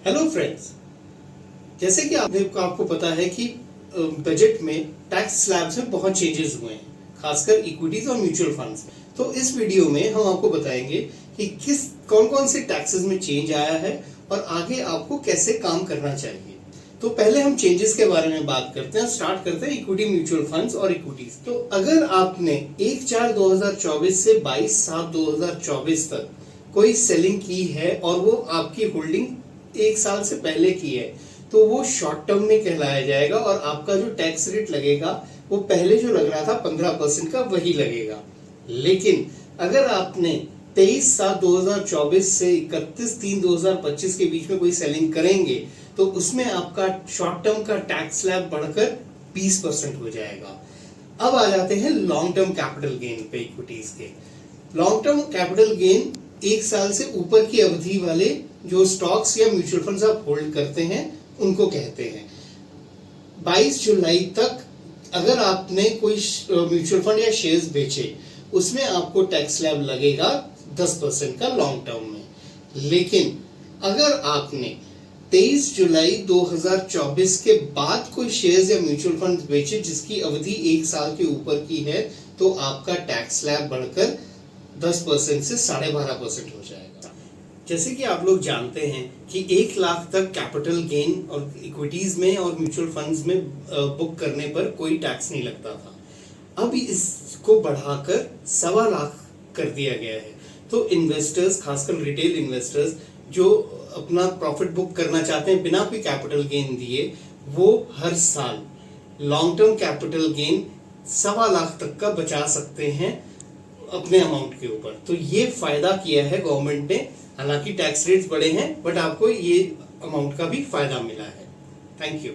Hello friends, जैसे कि आपको पता है कि बजट में टैक्स स्लैब्स में बहुत चेंजेस हुए हैं, खासकर इक्विटीज और म्यूचुअल फंड्स। तो इस वीडियो में हम आपको बताएंगे कि कौन कौन से टैक्सेस में चेंज आया है और आगे आपको कैसे काम करना चाहिए। तो पहले हम चेंजेस के बारे में बात करते हैं। स्टार्ट करते हैं इक्विटी, म्यूचुअल फंड्स और इक्विटीज। तो अगर आपने 1/4/2024 से 22/7/2024 तक कोई सेलिंग की है और वो आपकी होल्डिंग 1 साल से पहले की है, तो वो शॉर्ट टर्म में कहलाया जाएगा और आपका जो टैक्स रेट लगेगा वो पहले जो लग रहा था 15% का वही लगेगा। लेकिन अगर आपने 23/7/2024 से 31/3/2025 के बीच में कोई सेलिंग करेंगे तो उसमें आपका शॉर्ट टर्म का टैक्स स्लैब बढ़कर 20% हो जाएगा। अब आ जाते हैं लॉन्ग टर्म कैपिटल गेन पे इक्विटीज के। लॉन्ग टर्म कैपिटल गेन 1 साल से ऊपर की अवधि वाले जो स्टॉक्स या म्यूचुअल फंड्स आप होल्ड करते हैं उनको कहते हैं। 22 जुलाई तक अगर आपने कोई म्यूचुअल फंड या शेयर्स बेचे, उसमें आपको टैक्स स्लैब लगेगा 10% का लॉन्ग टर्म में। लेकिन अगर आपने 23 जुलाई 2024 के बाद कोई शेयर्स या म्यूचुअल फंड बेचे जिसकी अवधि 1 साल के ऊपर की है, तो आपका टैक्स स्लैब बढ़कर 10% से 12.5% हो जाएगा। जैसे कि आप लोग जानते हैं कि 1 लाख तक कैपिटल गेन और इक्विटीज में और म्यूचुअल फंड्स में बुक करने पर कोई टैक्स नहीं लगता था। अब इसको बढ़ाकर 1.25 लाख कर दिया गया है। तो इन्वेस्टर्स, खासकर रिटेल इन्वेस्टर्स जो अपना प्रॉफिट बुक करना चाहते हैं बिना कोई कैपिटल गेन दिए, वो हर साल long term capital gain 1.25 lakh तक का बचा सकते हैं अपने अमाउंट के ऊपर। तो ये फायदा किया है गवर्नमेंट ने। हालांकि टैक्स रेट्स बढ़े हैं, बट आपको ये अमाउंट का भी फायदा मिला है। Thank you.